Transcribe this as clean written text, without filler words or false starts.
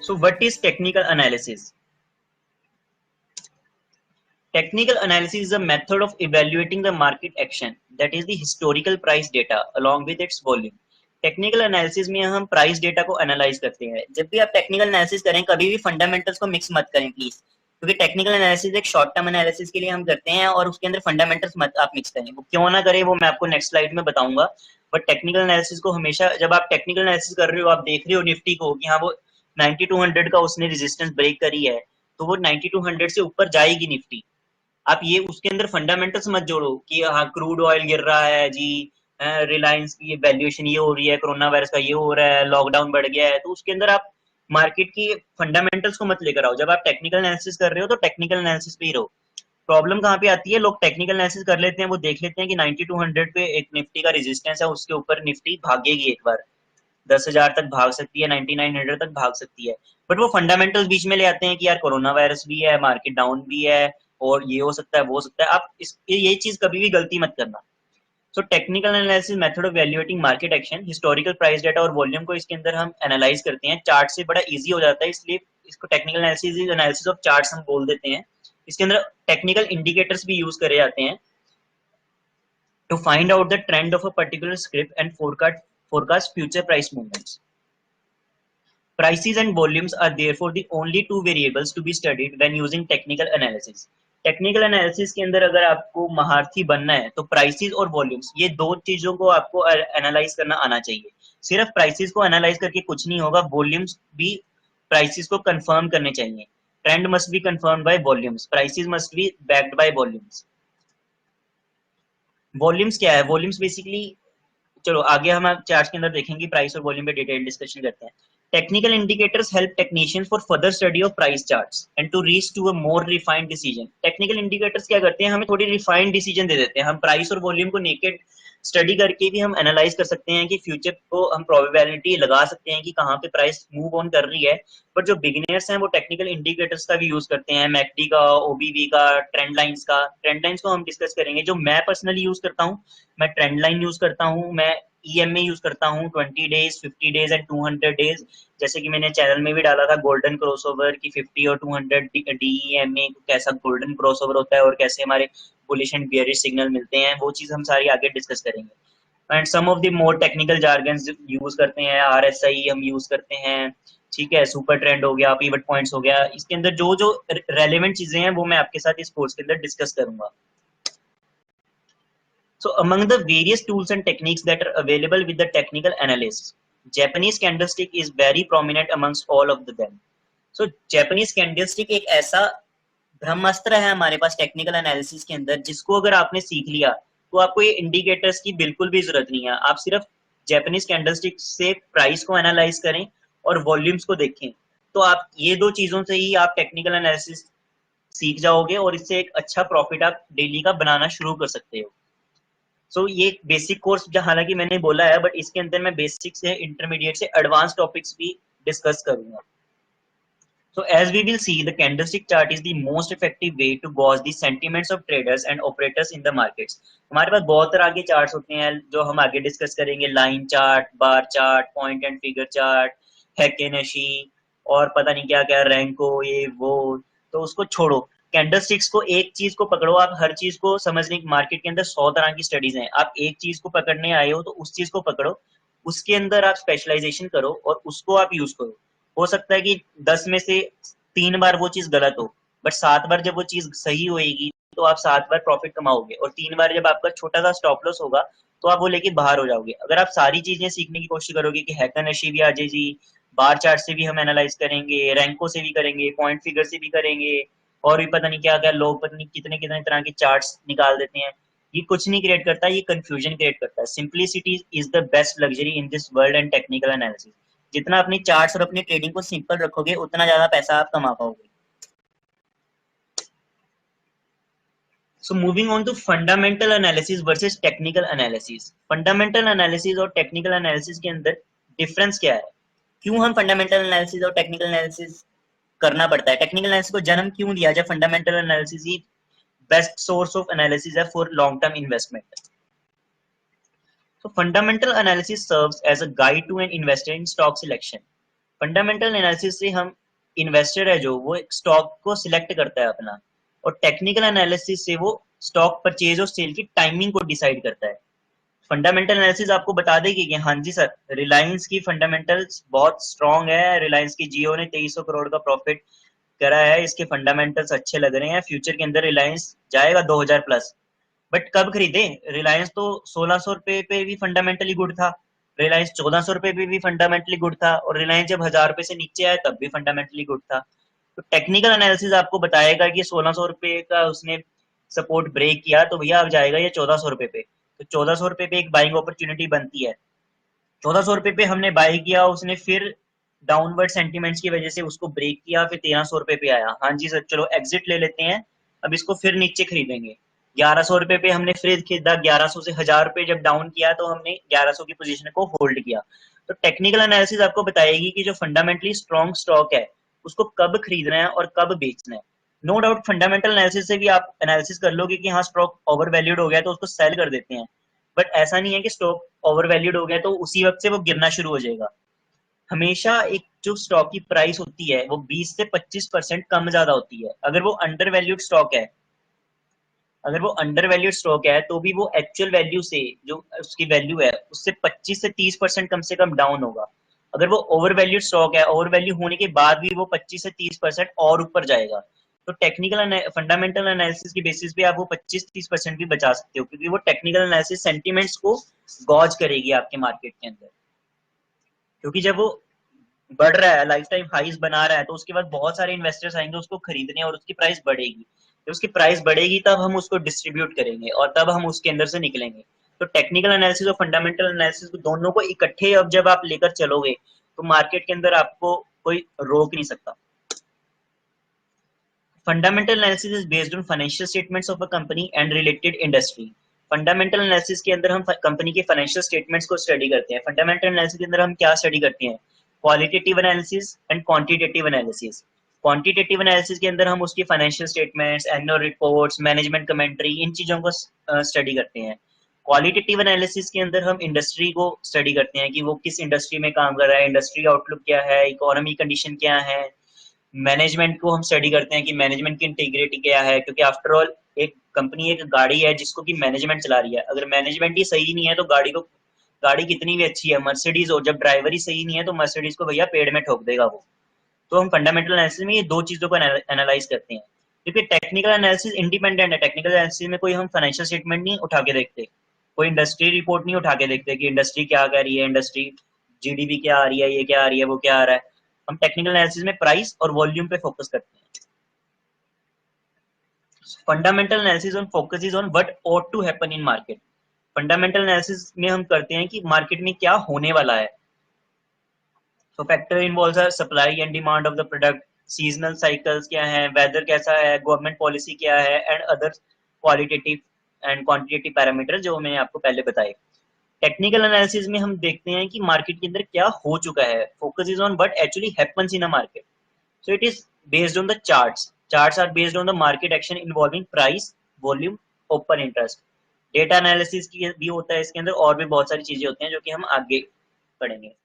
So what is technical analysis? Technical analysis is a method of evaluating the market action, that is the historical price data along with its volume. Technical analysis में हम price data को analyse करते हैं. जब भी आप technical analysis करें कभी भी फंडामेंटल्स को मिक्स मत करें प्लीज, क्योंकि टेक्निकल एनालिसिस एक शॉर्ट टर्म एनालिसिस के लिए हम करते हैं और उसके अंदर फंडामेंटल्स मत आप मिक्स करें. वो क्यों ना करें वो मैं आपको नेक्स्ट स्लाइड में बताऊंगा. बट टेक्निकल एनालिसिस को हमेशा जब आप टेक्निकल एनालिसिस कर रहे हो, आप देख रहे हो निफ्टी को कि हाँ वो 9200 का उसने रेजिस्टेंस ब्रेक करी है, तो वो 9200 से ऊपर जाएगी निफ्टी. आप ये उसके अंदर फंडामेंटल्स मत जोड़ो कि हाँ क्रूड ऑयल गिर रहा है जी, रिलायंस की वैल्यूएशन ये हो रही है, कोरोना वायरस का ये हो रहा है, लॉकडाउन बढ़ गया है, तो उसके अंदर आप मार्केट की फंडामेंटल्स को मत लेकर आओ. जब आप टेक्निकल एनालिसिस कर रहे हो तो टेक्निकल एनालिसिस पे ही रहो. प्रॉब्लम कहाँ पे आती है, लोग टेक्निकल एनालिसिस कर लेते हैं, वो देख लेते हैं कि 9200 पे एक निफ्टी का रेजिस्टेंस है, उसके ऊपर निफ्टी भागेगी एक बार 10,000 तक भाग सकती है, 9900 तक भाग सकती है. बट वो फंडामेंटल्स बीच में ले आते हैं कि यार कोरोना वायरस भी है, मार्केट डाउन भी है, और ये हो सकता है वो हो सकता है. आप ये चीज कभी भी गलती मत करना. So technical analysis method of evaluating market action, historical price data और वॉल्यूम को इसके अंदर हम एनालाइज करते हैं. चार्ट से बड़ा इजी हो जाता है, इसलिए इसको technical analysis analysis of charts हम बोल देते हैं. इसके अंदर टेक्निकल इंडिकेटर्स भी यूज करे जाते हैं to find out the trend of a particular script and forecast future price movements. Prices and volumes are therefore the only two variables to be studied when using technical analysis. Technical analysis के अंदर अगर आपको महारथी बनना है तो prices और volumes, ये दो चीजों को आपको एनालाइज करना आना चाहिए. सिर्फ प्राइसेस को एनालाइज करके कुछ नहीं होगा, वॉल्यूम्स भी प्राइसेस को कंफर्म करने चाहिए. Trend must be confirmed by volumes, prices must be backed by volumes. Volumes क्या है? वॉल्यूम्स बेसिकली, चलो आगे हम चार्ट के अंदर देखेंगे, प्राइस और वॉल्यूम पे डिटेल डिस्कशन करते हैं. Technical indicators help technicians for further study of price charts and to reach to a more refined decision. Technical indicators क्या करते हैं, हमें थोड़ी रिफाइंड डिसीजन दे देते हैं. हम प्राइस और वॉल्यूम को नेकेड स्टडी करके भी हम एनालाइज कर सकते हैं कि फ्यूचर को हम प्रोबेबिलिटी लगा सकते हैं कि कहाँ पे प्राइस मूव ऑन कर रही है. बट जो बिगिनर्स हैं वो टेक्निकल इंडिकेटर्स का भी यूज करते हैं, मैकडी का, ओबीवी का, ट्रेंड लाइंस का. ट्रेंड लाइंस को हम डिस्कस करेंगे. जो मैं पर्सनली यूज करता हूँ, मैं ट्रेंड लाइन यूज करता हूँ, मैं ईएमए यूज करता हूँ 20 डेज, 50 डेज एंड 200 डेज. जैसे कि मैंने चैनल में भी डाला था गोल्डन क्रॉसओवर की 50 और 200 डीईएमए कैसा गोल्डन क्रॉसओवर होता है और कैसे हमारे बुलिश एंड बियरिश सिग्नल मिलते हैं, वो चीज हम सारी आगे डिस्कस करेंगे. And some of the more technical jargons use करते हैं, आरएसआई हम यूज करते हैं, ठीक है, सुपर ट्रेंड हो गया, पिवट पॉइंट्स हो गया. इसके अंदर जो जो रेलेवेंट चीजें हैं वो मैं आपके साथ इस कोर्स के अंदर डिस्कस करूंगा. So among the various tools and techniques that are available with the technical analysts, Japanese candlestick is very prominent amongst all of them. So Japanese candlestick एक ऐसा ब्रह्मास्त्र है हमारे पास टेक्निकल एनालिसिस के अंदर, जिसको अगर आपने सीख लिया तो आपको ये इंडिकेटर्स की बिल्कुल भी जरूरत नहीं है. आप सिर्फ जैपनीज कैंडलस्टिक से प्राइस को एनालाइज करें और वॉल्यूम्स को देखें, तो आप ये दो चीजों से ही आप टेक्निकल एनालिसिस सीख जाओगे और इससे एक अच्छा प्रॉफिट आप डेली का बनाना शुरू कर सकते हो. सो ये बेसिक कोर्स हालांकि मैंने बोला है, बट इसके अंदर मैं बेसिक से इंटरमीडिएट से एडवांस टॉपिक्स भी डिस्कस करूंगा. So as we will see, the candlestick chart is the most effective way to gauge the sentiments of traders and operators in the markets. हमारे पास बहुत तरह के चार्ट्स होते हैं जो हम आगे डिस्कस करेंगे, line chart, bar chart, point and figure chart, Heikin Ashi और पता नहीं क्या क्या, रैंको, ये वो. तो उसको छोड़ो, कैंडलस्टिक्स को एक चीज को पकड़ो. आप हर चीज को समझने की, मार्केट के अंदर 100 तरह की स्टडीज हैं, आप एक चीज को पकड़ने आए हो तो उस चीज को पकड़ो, उसके अंदर आप स्पेशलाइजेशन करो और उसको आप यूज करो. हो सकता है कि 10 में से 3 बार वो चीज गलत हो, बट 7 बार जब वो चीज सही होएगी तो आप 7 बार प्रॉफिट कमाओगे, और 3 बार जब आपका छोटा सा स्टॉप लॉस होगा तो आप वो लेके बाहर हो जाओगे. अगर आप सारी चीजें सीखने की कोशिश करोगे कि हैकनशी भी आ जाएगी, बार चार्ट से भी हम एनालाइज करेंगे, रैंको से भी करेंगे, पॉइंट फिगर से भी करेंगे, और भी पता नहीं क्या क्या लोग पता नहीं कितने कितने तरह के चार्ट्स निकाल देते हैं, ये कुछ नहीं क्रिएट करता, ये कंफ्यूजन क्रिएट करता है. Simplicity is the best luxury in this world and technical analysis. जितना अपनी चार्ट्स और अपनी ट्रेडिंग को सिंपल रखोगे उतना ज्यादा पैसा आप कमा पाओगे. So moving on to fundamental analysis versus technical analysis. Fundamental analysis और टेक्निकल एनालिसिस के अंदर डिफरेंस क्या है? क्यों हम फंडामेंटल एनालिसिस और टेक्निकल एनालिसिस करना पड़ता है? टेक्निकल एनालिसिस को जन्म क्यों दिया जब फंडामेंटल एनालिसिस ही बेस्ट सोर्स ऑफ एनालिसिस है for long term investment? So fundamental analysis serves as a guide to an investor in stock selection, fundamental analysis से हम इन्वेस्टर है जो वो एक स्टॉक को सिलेक्ट करता है अपना, और टेक्निकल एनालिसिस से वो स्टॉक परचेज और सेल की टाइमिंग को डिसाइड करता है। फंडामेंटल एनालिसिस आपको बता देगी कि हाँ जी सर, रिलायंस की फंडामेंटल्स बहुत स्ट्रांग है, रिलायंस की जियो ने 2300 करोड़ का प्रॉफिट करा है, इसके फंडामेंटल्स अच्छे लग रहे हैं, फ्यूचर के अंदर रिलायंस जाएगा 2000 प्लस। बट कब खरीदे? रिलायंस तो 1600 रुपए पे भी फंडामेंटली गुड था, रिलायंस 1400 रुपए पे भी फंडामेंटली गुड था, और रिलायंस जब 1000 रुपए से नीचे आया तब भी फंडामेंटली गुड था। तो टेक्निकल एनालिसिस आपको बताएगा कि 1600 रुपए का उसने सपोर्ट ब्रेक किया तो भैया अब जाएगा ये 1400 रुपए पे, तो 1400 रुपए पे एक बाइंग अपॉर्चुनिटी बनती है। 1400 रुपए पे हमने बाई किया, उसने फिर डाउनवर्ड सेंटीमेंट्स की वजह से उसको ब्रेक किया, फिर 1300 रुपए पे आया, हाँ जी सर चलो एग्जिट ले लेते हैं, अब इसको फिर नीचे खरीदेंगे। 1100 रुपए पे हमने फिर खरीदा, 1100 से 1000 रुपए जब डाउन किया तो हमने 1100 की पोजीशन को होल्ड किया। तो टेक्निकल एनालिसिस आपको बताएगी कि जो फंडामेंटली स्ट्रॉन्ग स्टॉक है उसको कब खरीदना है और कब बेचना है। नो डाउट फंडामेंटल एनालिसिस से भी आप एनालिसिस कर लोगे कि हाँ स्टॉक ओवर वैल्यूड हो गया तो उसको सेल कर देते हैं, बट ऐसा नहीं है कि स्टॉक ओवर वैल्यूड हो गया तो उसी वक्त से वो गिरना शुरू हो जाएगा। हमेशा एक जो स्टॉक की प्राइस होती है वो 20 से 25% कम ज्यादा होती है। अगर वो अंडर वैल्यूड स्टॉक है, अगर वो अंडर वैल्यूड स्टॉक है तो भी वो एक्चुअल वैल्यू से जो उसकी वैल्यू है उससे 25 से 30% कम से कम डाउन होगा। अगर वो ओवर वैल्यूड स्टॉक है, ओवर वैल्यू होने के बाद भी वो 25 से 30% और ऊपर जाएगा। तो टेक्निकल फंडामेंटल एनालिसिस की बेसिस पे आप वो 25-30% भी बचा सकते हो, क्योंकि वो टेक्निकल एनालिसिस सेंटिमेंट्स को गॉज करेगी आपके मार्केट के अंदर। क्योंकि जब वो बढ़ रहा है, लाइफ टाइम हाईज बना रहा है, तो उसके बाद बहुत सारे इन्वेस्टर्स आएंगे उसको खरीदने और उसकी प्राइस बढ़ेगी। जब उसकी प्राइस बढ़ेगी तब हम उसको डिस्ट्रीब्यूट करेंगे और तब हम उसके अंदर से निकलेंगे। तो टेक्निकल एनालिसिस और फंडामेंटल एनालिसिस दोनों को इकट्ठे अब जब आप लेकर चलोगे तो मार्केट के अंदर आपको कोई रोक नहीं सकता। Fundamental analysis is based on financial statements of a company and related industry. Fundamental analysis के अंदर हम कंपनी के फाइनेंशियल स्टेटमेंट्स को स्टडी करते हैं। फंडामेंटल एनालिसिस के अंदर हम क्या स्टडी करते हैं? Qualitative analysis and quantitative analysis. Quantitative analysis के अंदर हम उसकी financial statements, annual reports, management commentary, इन चीजों को स्टडी करते हैं। क्वालिटेटिव एनालिसिस के अंदर हम इंडस्ट्री को स्टडी करते हैं कि वो किस इंडस्ट्री में काम कर रहा है, इंडस्ट्री आउटलुक क्या है, इकोनॉमी कंडीशन क्या है। मैनेजमेंट को हम स्टडी करते हैं कि मैनेजमेंट की इंटीग्रिटी क्या है, क्योंकि आफ्टर ऑल एक कंपनी एक गाड़ी है जिसको कि मैनेजमेंट चला रही है। अगर मैनेजमेंट ही सही नहीं है तो गाड़ी कितनी भी अच्छी है, मर्सिडीज हो, जब ड्राइवर ही सही नहीं है तो मर्सिडीज को भैया पेड़ में ठोक देगा वो। तो हम फंडामेंटल एनालिसिस में ये दो चीजों को एनालाइज करते हैं। क्योंकि टेक्निकल एनालिसिस इंडिपेंडेंट है, टेक्निकल एनालिसिस में कोई हम फाइनेंशियल स्टेटमेंट नहीं उठा के देखते, कोई इंडस्ट्री रिपोर्ट नहीं उठा के देखते कि इंडस्ट्री क्या कर रही है, इंडस्ट्री जीडीपी क्या आ रही है, ये क्या आ रही है, वो क्या आ रहा है। हम टेक्निकल एनालिसिस में प्राइस और वॉल्यूम पे फोकस करते हैं। Fundamental analysis on focuses on what ought to happen in market. Fundamental analysis में हम करते हैं कि मार्केट में क्या होने वाला है। So factor involves a supply and demand of the product, seasonal cycles क्या है, weather कैसा है, गवर्नमेंट पॉलिसी क्या है, and other qualitative and quantitative parameter जो मैंने आपको पहले बताए। टेक्निकल एनालिसिस में हम देखते हैं कि मार्केट के अंदर क्या हो चुका है, focus is on what actually happens in a market. So it is based on the charts. Charts are based on the market action involving price, volume, open interest. Data analysis की भी होता है इसके अंदर, और भी बहुत सारी चीजें होती हैं जो कि हम आगे पढ़ेंगे।